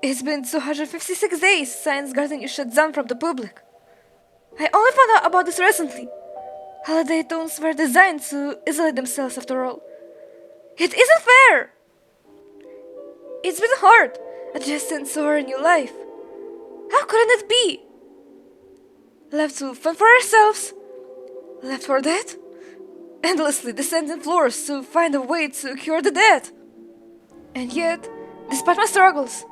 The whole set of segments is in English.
It's been 256 days since Garden is shut down from the public. I only found out about this recently. Holiday tunes were designed to isolate themselves after all. It isn't fair! It's been hard, adjusting to our new life. How couldn't it be? Left to fend for ourselves, left for dead, endlessly descending floors to find a way to cure the dead. And yet, despite my struggles,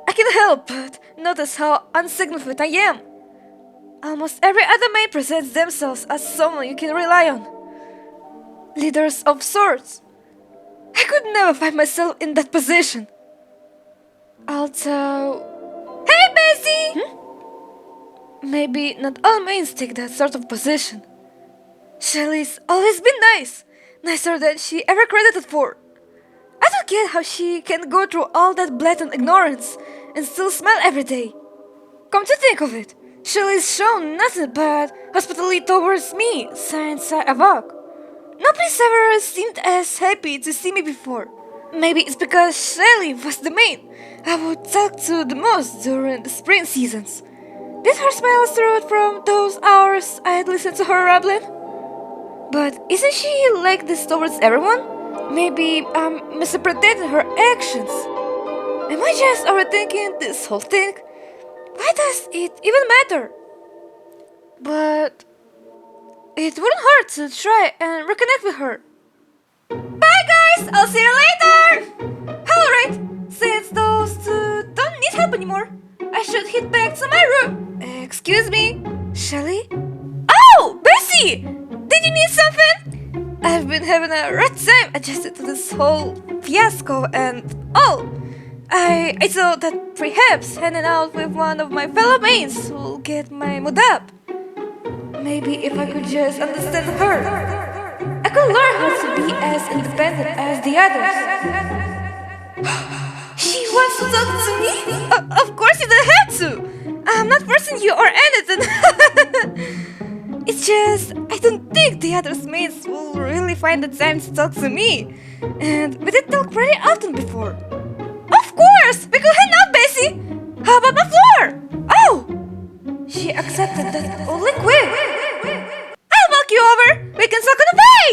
I can't help but notice how insignificant I am. Almost every other man presents themselves as someone you can rely on. Leaders of sorts. I could never find myself in that position. Although... Hey, Bessie! Maybe not all males take that sort of position. Shelly's always been nice. Nicer than she ever credited for. I don't get how she can go through all that blatant ignorance and still smile every day. Come to think of it, Shelly's shown nothing but hospitality towards me since I awoke. Nobody's ever seemed as happy to see me before. Maybe it's because Shelly was the main I would talk to the most during the spring seasons. Did her smile through from those hours I'd listened to her rambling? But isn't she like this towards everyone? Maybe I'm misinterpreting her actions. Am I just overthinking this whole thing? Why does it even matter? But it wouldn't hurt to try and reconnect with her. Bye guys! I'll see you later! Alright, since those two don't need help anymore, I should head back to my room. Excuse me, Shelly? Oh, Bessie! Did you need something? I've been having a rough time adjusting to this whole fiasco and all. I thought that perhaps hanging out with one of my fellow mates will get my mood up. Maybe if I could just understand her, I could learn how to be as independent as the others. She wants to talk to me? Of course you don't have to! I'm not forcing you or anything. It's just, I don't think the other mates will really find the time to talk to me. And we did talk pretty often before. Of course! We could hang out, Bessie! How about my floor? Oh! She accepted that only quick. I'll walk you over! We can talk on the way!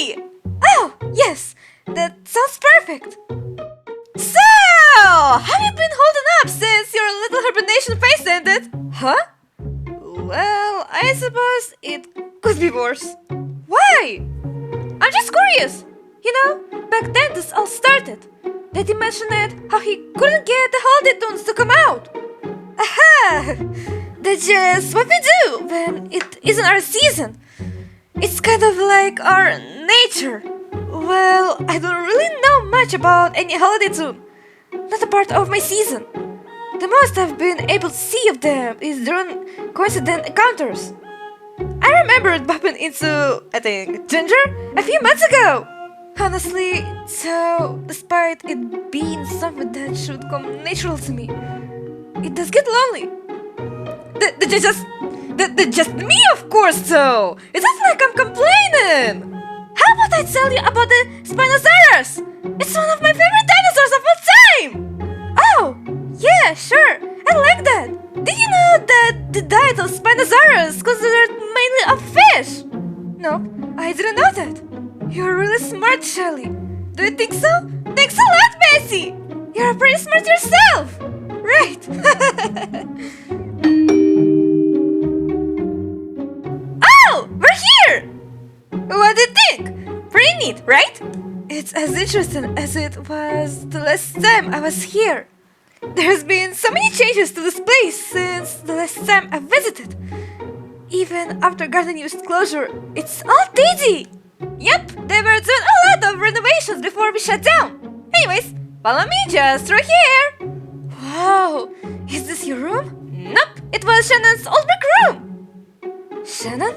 Oh, yes! That sounds perfect! So! Have you been holding up since your little hibernation phase ended? Huh? Well, I suppose it could be worse. Why? I'm just curious. You know, back then this all started. Daddy mentioned it, how he couldn't get the holiday tunes to come out. Aha! That's just what we do when it isn't our season. It's kind of like our nature. Well, I don't really know much about any holiday tune. Not a part of my season. The most I've been able to see of them is during coincident encounters. I remembered bumping into, I think, Ginger a few months ago. Honestly, so despite it being something that should come natural to me, it does get lonely. Just me, of course, though. It's not like I'm complaining. How about I tell you about the Spinosaurus? It's one of my favorite dinosaurs of all time. Oh, yeah, sure. I like that. Did you know that the diet of Spinosaurus is considered mainly of fish? No, I didn't know that. You're really smart, Shelly. Do you think so? Thanks a lot, Bessie! You're pretty smart yourself! Right. Oh! We're here! What do you think? Pretty neat, right? It's as interesting as it was the last time I was here. There's been so many changes to this place since the last time I visited. Even after Garden used closure, it's all daisy! Yep, they were doing a lot of renovations before we shut down. Anyways, follow me just right here. Wow, is this your room? Nope, it was Shannon's old brick room. Shannon?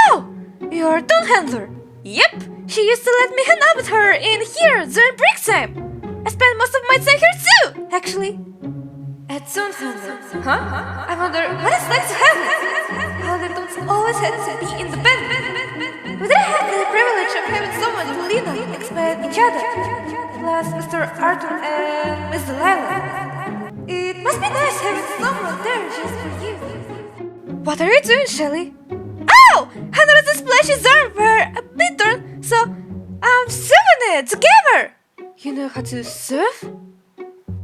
Oh, your tune handler. Yep, she used to let me hang out with her in here during break time. I spent most of my time here too, actually. At tune handler? Huh? I wonder what it's like to have it. How they don't always have to be independent. We didn't have the privilege of having someone to lean on, expect each other. Plus Mr. Arthur and Miss Delilah. It must be nice having someone there just for you. What are you doing, Shelly? Oh! I noticed the splashes arm were a bit torn, so I'm sewing it together. You know how to sew?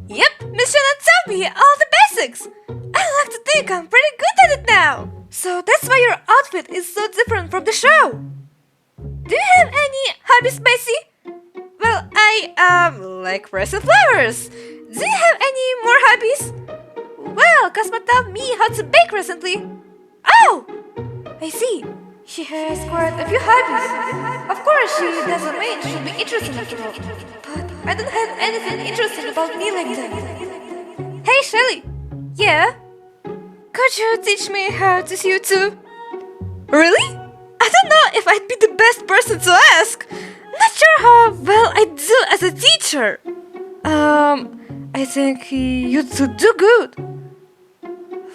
Yep, Miss Shannon taught me all the basics. I like to think I'm pretty good at it now. So that's why your outfit is so different from the show. Do you have any hobbies, Bessie? Well, I like pressing flowers. Do you have any more hobbies? Well, Cosmo taught me how to bake recently. Oh! I see. She has quite a few hobbies. Of course, she doesn't mean she'll be interesting after all. But I don't have anything interesting about me like that. Hey, Shelly. Yeah? Could you teach me how to sew too? Really? I don't know if I'd be the best person to ask. Not sure how well I do as a teacher. I think you do good.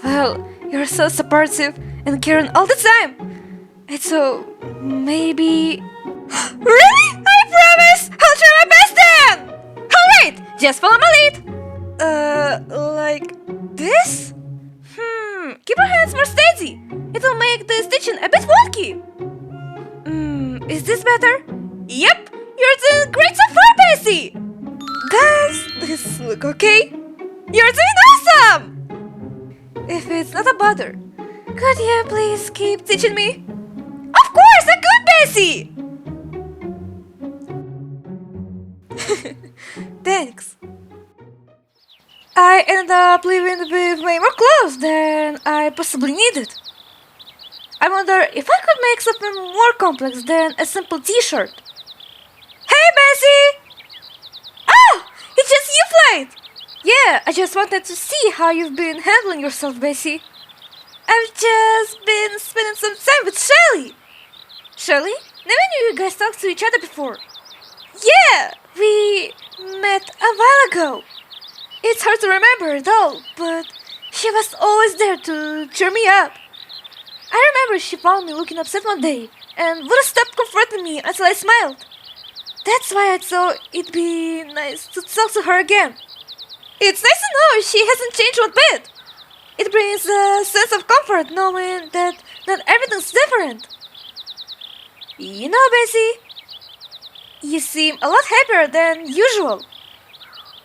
Well, you're so supportive and caring all the time. And so, maybe... Really? I promise! I'll try my best then! Alright, just follow my lead. Like this? Keep your hands more steady. It'll make the stitching a bit wonky. Is this better? Yep, you're doing great so far, Bessie! Does this look okay? You're doing awesome! If it's not a bother, could you please keep teaching me? Of course, I could, Bessie! Thanks. I ended up leaving with way more clothes than I possibly needed. I wonder if I could make something more complex than a simple t-shirt. Hey, Bessie! Oh, it's just you, Flight! Yeah, I just wanted to see how you've been handling yourself, Bessie. I've just been spending some time with Shelly. Shelly? Never knew you guys talked to each other before. Yeah, we met a while ago. It's hard to remember it all, but she was always there to cheer me up. I remember she found me looking upset one day and wouldn't stop comforting me until I smiled. That's why I thought it'd be nice to talk to her again. It's nice to know she hasn't changed one bit. It brings a sense of comfort knowing that not everything's different. You know, Bessie, you seem a lot happier than usual.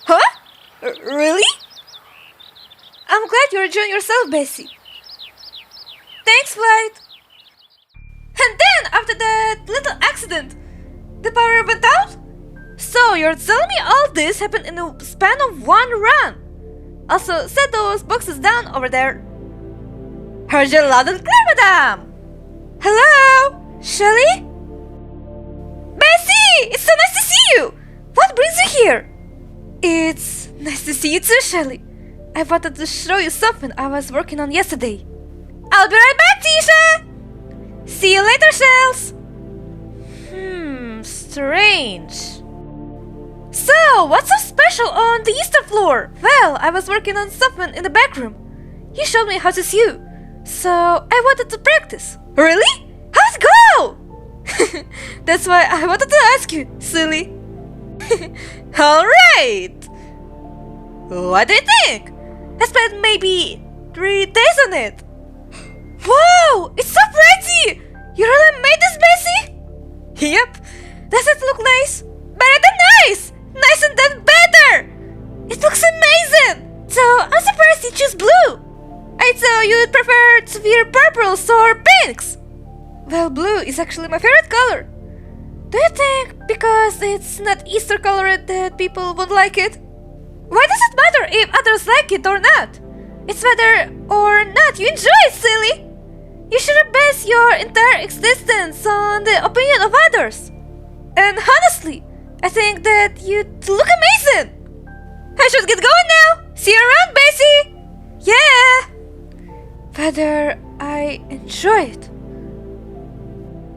Huh? Really? I'm glad you're enjoying yourself, Bessie. Thanks, Flight. And then, after that little accident, the power went out? So, you're telling me all this happened in the span of one run? Also, set those boxes down over there. Heard you loud and clear, madame. Hello? Shelly? Bessie! It's so nice to see you! What brings you here? It's nice to see you too, Shelly. I wanted to show you something I was working on yesterday. I'll be right back, Tisha! See you later, Shells! Strange. So, what's so special on the Eastern floor? Well, I was working on something in the back room. You showed me how to sew, so I wanted to practice. Really? How'd it go? That's why I wanted to ask you, silly. Alright! What do you think? I spent maybe 3 days on it. Wow! It's so pretty! You really made this, Bessie? Yep. Does it look nice? Better than nice! Nice and then better! It looks amazing! So I'm surprised you choose blue. I thought you'd prefer to wear purples or pinks. Well, blue is actually my favorite color. Do you think because it's not Easter colored that people won't like it? Why does it matter if others like it or not? It's whether or not you enjoy it, silly! You shouldn't base your entire existence on the opinion of others. And honestly, I think that you look amazing! I should get going now! See you around, Bessie! Yeah! Whether I enjoy it.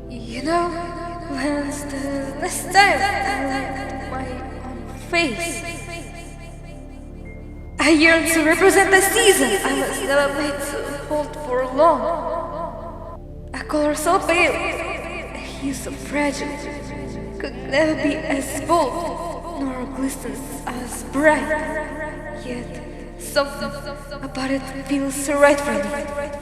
You know, when's the next time I my own face? I yearn to represent the season I was never made to hold for long. A color so pale, a hue so fragile, could never be as bold, nor glistens as bright. Yet Something about it feels right for me.